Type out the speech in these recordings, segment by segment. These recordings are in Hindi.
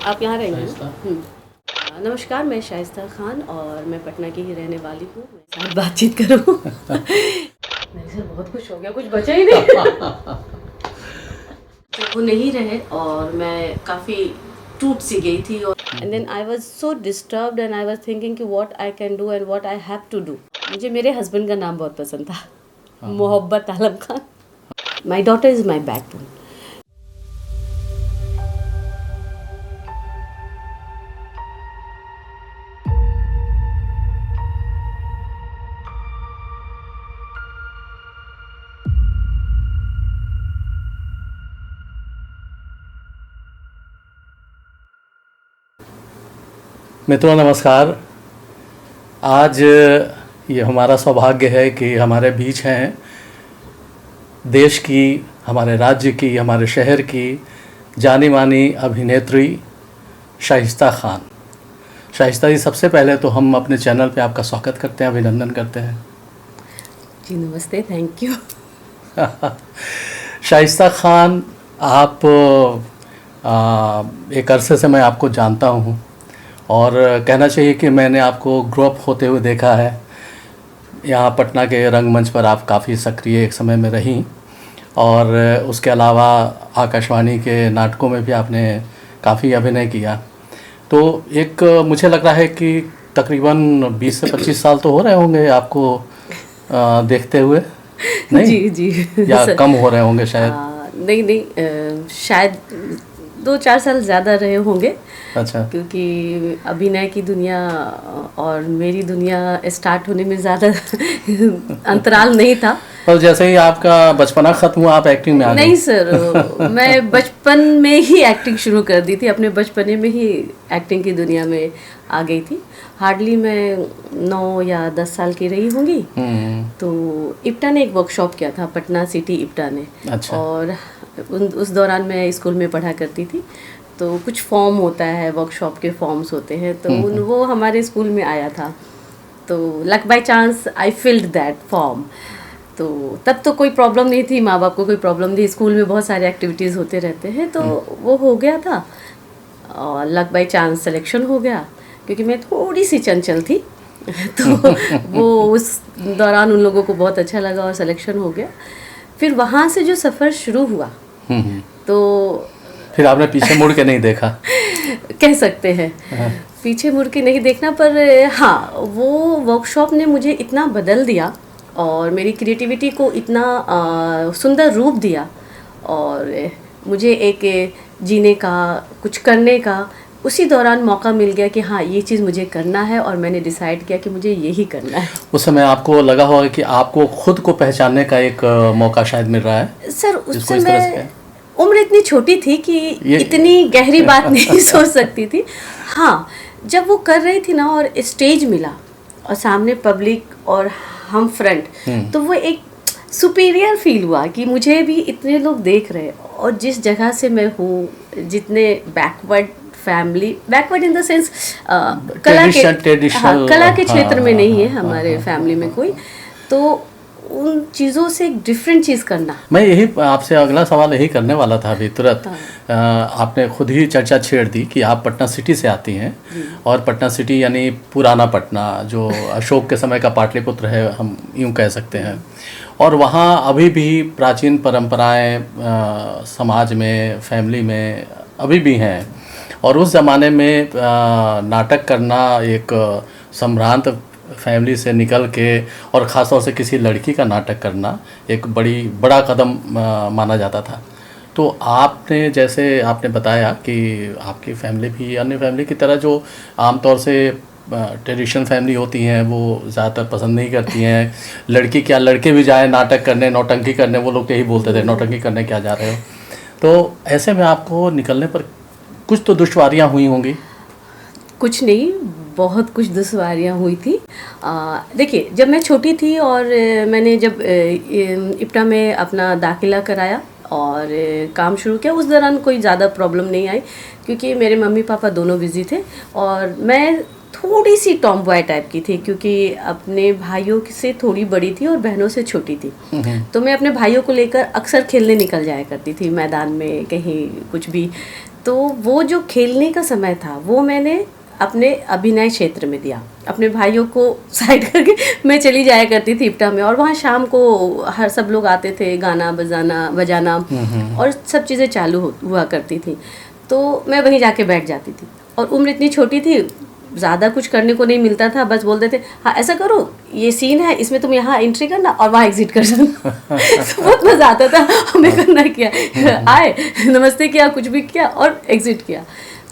आप यहाँ रहेंगे ना? नमस्कार, मैं शाइस्ता खान और मैं पटना की ही रहने वाली हूँ। मैं साथ बातचीत करूँ। नहीं सर, बहुत कुछ हो गया, कुछ बचा ही नहीं। वो नहीं रहे और मैं काफ़ी टूट सी गई थी और and then I was so disturbed and I was thinking कि what I can do and what I have to do. मुझे मेरे हस्बैंड का नाम बहुत पसंद था, Mohabbat Alam Khan. My daughter is my backbone. मित्रों नमस्कार। आज ये हमारा सौभाग्य है कि हमारे बीच हैं देश की, हमारे राज्य की, हमारे शहर की जानी मानी अभिनेत्री शाइस्ता खान। शाइस्ता जी, सबसे पहले तो हम अपने चैनल पे आपका स्वागत करते हैं, अभिनंदन करते हैं। जी नमस्ते, थैंक यू। शाइस्ता खान, आप एक अरसे से मैं आपको जानता हूँ और कहना चाहिए कि मैंने आपको ग्रो अप होते हुए देखा है। यहाँ पटना के रंगमंच पर आप काफ़ी सक्रिय एक समय में रहीं और उसके अलावा आकाशवाणी के नाटकों में भी आपने काफ़ी अभिनय किया। तो एक मुझे लग रहा है कि तकरीबन 20 से 25 साल तो हो रहे होंगे आपको देखते हुए, नहीं? जी जी या सर, कम हो रहे होंगे शायद। नहीं, शायद 2-4 साल ज़्यादा रहे होंगे। अच्छा। क्योंकि अभिनय की दुनिया और मेरी दुनिया स्टार्ट होने में ज़्यादा अंतराल नहीं था। पर जैसे ही आपका बचपना ख़त्म हुआ आप एक्टिंग में आ गए। नहीं सर, मैं बचपन में ही एक्टिंग शुरू कर दी थी, अपने बचपने में ही एक्टिंग की दुनिया में आ गई थी। हार्डली मैं 9 या 10 साल की रही होंगी। तो इप्टा ने एक वर्कशॉप किया था, पटना सिटी इप्टा ने। अच्छा। और उस दौरान मैं स्कूल में पढ़ा करती थी। तो कुछ फॉर्म होता है, वर्कशॉप के फॉर्म्स होते हैं, तो वो हमारे स्कूल में आया था। तो luck by chance I field that form. तो तब तो कोई प्रॉब्लम नहीं थी, माँ बाप को कोई प्रॉब्लम नहीं, स्कूल में बहुत सारे एक्टिविटीज़ होते रहते हैं, तो वो हो गया था और लक बाय चांस सिलेक्शन हो गया। क्योंकि मैं थोड़ी सी चंचल थी तो वो उस दौरान उन लोगों को बहुत अच्छा लगा और सिलेक्शन हो गया। फिर वहाँ से जो सफ़र शुरू हुआ, तो फिर आपने पीछे मुड़ के नहीं देखा? कह सकते हैं पीछे मुड़ के नहीं देखना, पर हाँ, वो वर्कशॉप ने मुझे इतना बदल दिया और मेरी क्रिएटिविटी को इतना सुंदर रूप दिया और मुझे एक जीने का, कुछ करने का उसी दौरान मौका मिल गया कि हाँ, ये चीज़ मुझे करना है और मैंने डिसाइड किया कि मुझे यही करना है। उस समय आपको लगा होगा कि आपको खुद को पहचानने का एक मौका शायद मिल रहा है? सर, उस समय उम्र इतनी छोटी थी कि इतनी गहरी बात नहीं सोच सकती थी। हाँ, जब वो कर रही थी ना और स्टेज मिला और सामने पब्लिक और हम फ्रंट, तो वो एक सुपीरियर फील हुआ कि मुझे भी इतने लोग देख रहे हैं और जिस जगह से मैं हूँ, जितने backward family, backward in the sense कला के क्षेत्र में नहीं है हमारे फैमिली में कोई, तो उन चीज़ों से एक डिफरेंट चीज़ करना। मैं यही आपसे अगला सवाल यही करने वाला था अभी तुरंत। आपने खुद ही चर्चा छेड़ दी कि आप पटना सिटी से आती हैं और पटना सिटी यानी पुराना पटना, जो अशोक के समय का पाटलिपुत्र है, हम यूँ कह सकते हैं। और वहाँ अभी भी प्राचीन परंपराएं समाज में, फैमिली में अभी भी हैं। और उस ज़माने में नाटक करना एक सम्भ्रांत फैमिली से निकल के और ख़ास तौर से किसी लड़की का नाटक करना एक बड़ा कदम माना जाता था। तो आपने, जैसे आपने बताया कि आपकी फैमिली भी अन्य फैमिली की तरह जो आमतौर से ट्रेडिशनल फैमिली होती हैं वो ज़्यादातर पसंद नहीं करती हैं। लड़की क्या, लड़के भी जाए नाटक करने, नौटंकी करने, वो लोग यही बोलते थे, नौटंकी करने क्या जा रहे हो। तो ऐसे में आपको निकलने पर कुछ तो दुश्वारियाँ हुई होंगी? कुछ नहीं, बहुत कुछ दुश्वारियाँ हुई थी। देखिए, जब मैं छोटी थी और मैंने जब इप्टा में अपना दाखिला कराया और काम शुरू किया, उस दौरान कोई ज़्यादा प्रॉब्लम नहीं आई क्योंकि मेरे मम्मी पापा दोनों बिज़ी थे और मैं थोड़ी सी टॉम बॉय टाइप की थी क्योंकि अपने भाइयों से थोड़ी बड़ी थी और बहनों से छोटी थी। तो मैं अपने भाइयों को लेकर अक्सर खेलने निकल जाया करती थी, मैदान में कहीं कुछ भी। तो वो जो खेलने का समय था वो मैंने अपने अभिनय क्षेत्र में दिया। अपने भाइयों को साइड करके मैं चली जाया करती थी इप्टा में, और वहाँ शाम को हर सब लोग आते थे, गाना बजाना और सब चीज़ें चालू हुआ करती थी। तो मैं वहीं जाके बैठ जाती थी, और उम्र इतनी छोटी थी, ज़्यादा कुछ करने को नहीं मिलता था। बस बोलते थे हाँ ऐसा करो, ये सीन है, इसमें तुम यहाँ एंट्री करना और वहाँ एग्जिट कर जाना। तो बहुत मज़ा आता था हमें करना किया, आए नमस्ते किया, कुछ भी किया और एग्जिट किया।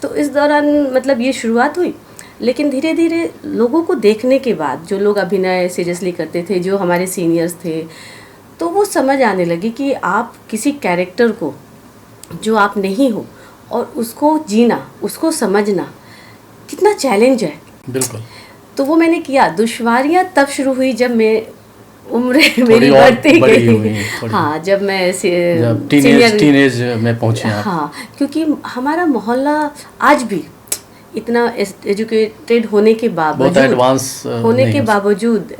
तो इस दौरान मतलब ये शुरुआत हुई, लेकिन धीरे धीरे लोगों को देखने के बाद, जो लोग अभिनय सीरियसली करते थे, जो हमारे सीनियर्स थे, तो वो समझ आने लगी कि आप किसी कैरेक्टर को जो आप नहीं हो और उसको जीना, उसको समझना कितना चैलेंज है। बिल्कुल। तो वो मैंने किया। दुश्वारियाँ तब शुरू हुई जब मैं उम्र मेरी बढ़ती गई। हाँ, जब मैं टीनेज में पहुंची। हाँ, क्योंकि हमारा मोहल्ला आज भी इतना एजुकेटेड होने के बावजूद, एडवांस होने के बावजूद,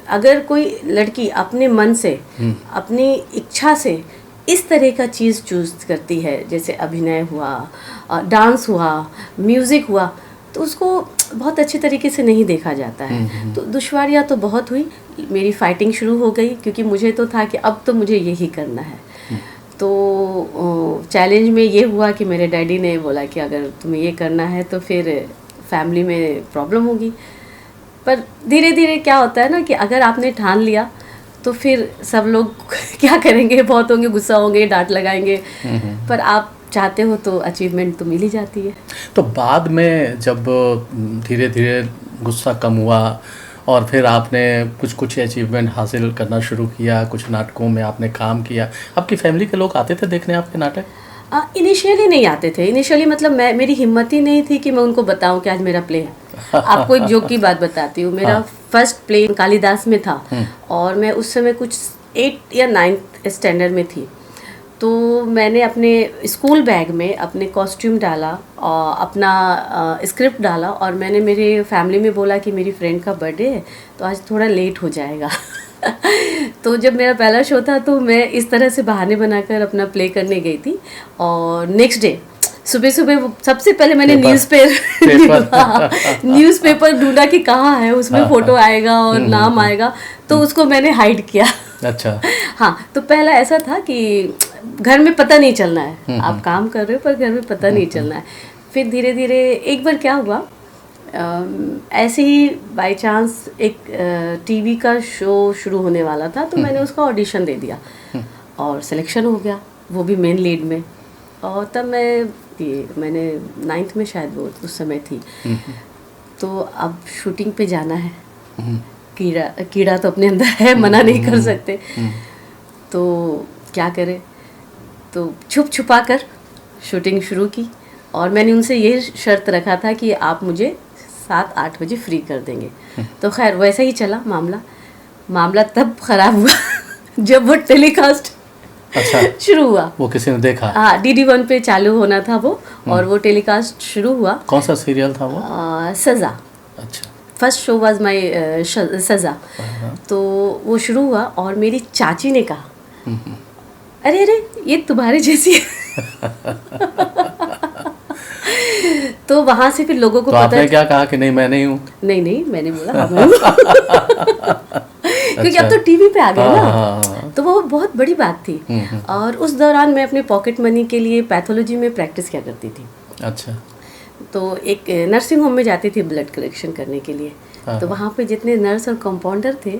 अगर कोई लड़की अपने मन से, अपनी इच्छा से इस तरह का चीज़ चूज करती है, जैसे अभिनय हुआ, डांस हुआ, म्यूज़िक हुआ, तो उसको बहुत अच्छे तरीके से नहीं देखा जाता है। तो दुश्वारियाँ तो बहुत हुई, मेरी फाइटिंग शुरू हो गई, क्योंकि मुझे तो था कि अब तो मुझे यही करना है। तो चैलेंज में ये हुआ कि मेरे डैडी ने बोला कि अगर तुम्हें ये करना है तो फिर फैमिली में प्रॉब्लम होगी। पर धीरे धीरे क्या होता है ना कि अगर आपने ठान लिया तो फिर सब लोग क्या करेंगे, बहुत होंगे, गुस्सा होंगे, डांट लगाएंगे, पर आप चाहते हो तो अचीवमेंट तो मिल ही जाती है। तो बाद में जब धीरे धीरे गुस्सा कम हुआ और फिर आपने कुछ अचीवमेंट हासिल करना शुरू किया, कुछ नाटकों में आपने काम किया, आपकी फैमिली के लोग आते थे देखने आपके नाटक? इनिशियली नहीं आते थे। इनिशियली मतलब मेरी हिम्मत ही नहीं थी कि मैं उनको बताऊं कि आज मेरा प्ले है। आपको एक जोक की बात बताती हूँ। मेरा फर्स्ट प्ले कालिदास में था, और मैं उस समय कुछ 8 या 9th स्टैंडर्ड में थी। तो मैंने अपने स्कूल बैग में अपने कॉस्ट्यूम डाला और अपना स्क्रिप्ट डाला, और मैंने मेरे फैमिली में बोला कि मेरी फ्रेंड का बर्थडे है तो आज थोड़ा लेट हो जाएगा। तो जब मेरा पहला शो था तो मैं इस तरह से बहाने बनाकर अपना प्ले करने गई थी, और नेक्स्ट डे सुबह सुबह सबसे पहले मैंने न्यूज़पेपर ढूंढा कि कहाँ है, उसमें फ़ोटो आएगा और नाम आएगा, तो उसको मैंने हाइड किया। अच्छा। हाँ, तो पहला ऐसा था कि घर में पता नहीं चलना है, आप काम कर रहे हो पर घर में पता नहीं चलना है। फिर धीरे धीरे एक बार क्या हुआ, ऐसे ही बाय चांस एक टीवी का शो शुरू होने वाला था, तो मैंने उसका ऑडिशन दे दिया और सिलेक्शन हो गया, वो भी मेन लीड में। और तब मैंने 9th में शायद वो उस समय थी। तो अब शूटिंग पे जाना है, कीड़ा तो अपने अंदर है, मना नहीं कर सकते, तो क्या करें। तो छुपा कर शूटिंग शुरू की, और मैंने उनसे ये शर्त रखा था कि आप मुझे 7-8 बजे फ्री कर देंगे। तो खैर वैसा ही चला मामला तब ख़राब हुआ जब वो टेलीकास्ट शुरू हुआ। वो किसी ने देखा? हाँ, DD1 पे चालू होना था वो, और वो टेलीकास्ट शुरू हुआ। कौन सा सीरियल था वो? सज़ा। अच्छा। फर्स्ट शो वाज माय सज़ा। तो वो शुरू हुआ, और मेरी चाची ने कहा अरे ये तुम्हारे जैसी है। तो वहाँ से फिर लोगों को तो आपने क्या कहा कि नहीं मैं नहीं हूँ? नहीं मैंने बोला क्योंकि अब तो टीवी पे आ गया ना, तो वो बहुत बड़ी बात थी। और उस दौरान मैं अपने पॉकेट मनी के लिए पैथोलॉजी में प्रैक्टिस क्या करती थी। अच्छा। तो एक नर्सिंग होम में जाती थी ब्लड कलेक्शन करने के लिए। तो वहाँ पे जितने नर्स और कंपाउंडर थे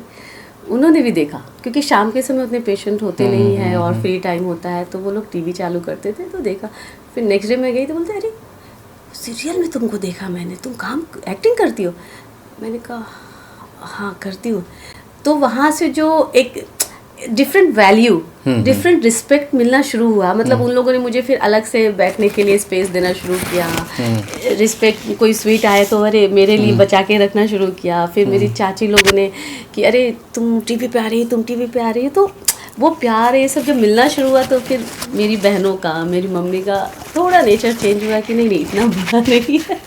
उन्होंने भी देखा, क्योंकि शाम के समय उतने पेशेंट होते नहीं हैं और फ्री टाइम होता है, तो वो लोग टीवी चालू करते थे, तो देखा। फिर नेक्स्ट डे मैं गई तो बोलते अरे सीरियल में तुमको देखा मैंने, तुम एक्टिंग करती हो? मैंने कहा हाँ करती हूँ। तो वहाँ से जो एक डिफरेंट वैल्यू, डिफरेंट रिस्पेक्ट मिलना शुरू हुआ। मतलब उन लोगों ने मुझे फिर अलग से बैठने के लिए स्पेस देना शुरू किया, रिस्पेक्ट। कोई स्वीट आए तो अरे मेरे लिए बचा के रखना शुरू किया। फिर मेरी चाची लोगों ने कि अरे तुम टीवी पे आ रही है, तो वो प्यार ये सब जब मिलना शुरू हुआ, तो फिर मेरी बहनों का, मेरी मम्मी का थोड़ा नेचर चेंज हुआ कि नहीं इतना बुरा नहीं है।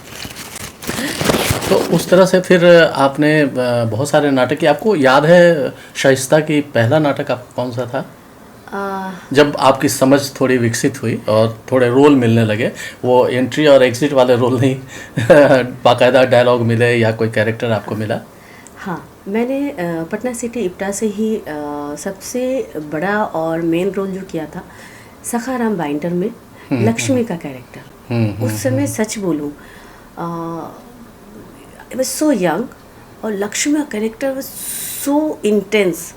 तो उस तरह से फिर आपने बहुत सारे नाटक किए। आपको याद है शाइस्ता की पहला नाटक आपका कौन सा था? जब आपकी समझ थोड़ी विकसित हुई और थोड़े रोल मिलने लगे, वो एंट्री और एग्जिट वाले रोल नहीं बाकायदा डायलॉग मिले या कोई कैरेक्टर आपको मिला? हाँ, मैंने पटना सिटी इप्टा से ही सबसे बड़ा और मेन रोल जो किया था सखाराम बाइंडर में लक्ष्मी का कैरेक्टर। उस समय सच बोलूँ, आई वाज सो यंग और लक्ष्मी का कैरेक्टर वाज सो इंटेंस।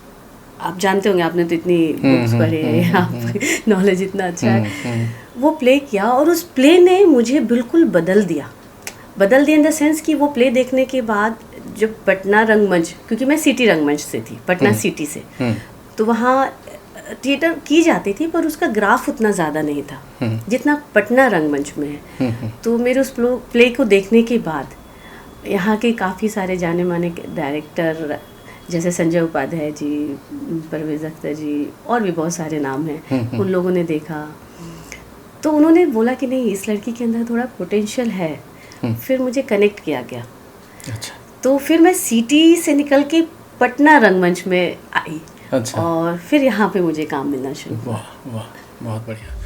आप जानते होंगे, आपने तो इतनी बुक्स पढ़े हैं, आप नॉलेज इतना अच्छा है। वो प्ले किया और उस प्ले ने मुझे बिल्कुल बदल दिया इन द सेंस कि वो प्ले देखने के बाद जब पटना रंगमंच, क्योंकि मैं सिटी रंगमंच से थी, पटना सिटी से, तो वहाँ थिएटर की जाती थी पर उसका ग्राफ उतना ज़्यादा नहीं था जितना पटना रंगमंच में है। तो मेरे उस प्ले को देखने के बाद यहाँ के काफ़ी सारे जाने माने डायरेक्टर जैसे संजय उपाध्याय जी, परवेज़ अख्तर जी और भी बहुत सारे नाम हैं, उन लोगों ने देखा तो उन्होंने बोला कि नहीं, इस लड़की के अंदर थोड़ा पोटेंशियल है। फिर मुझे कनेक्ट किया गया। अच्छा। तो फिर मैं सिटी से निकल के पटना रंगमंच में आई। अच्छा। और फिर यहाँ पे मुझे काम मिलना शुरू हुआ। वाह वाह, बहुत बढ़िया।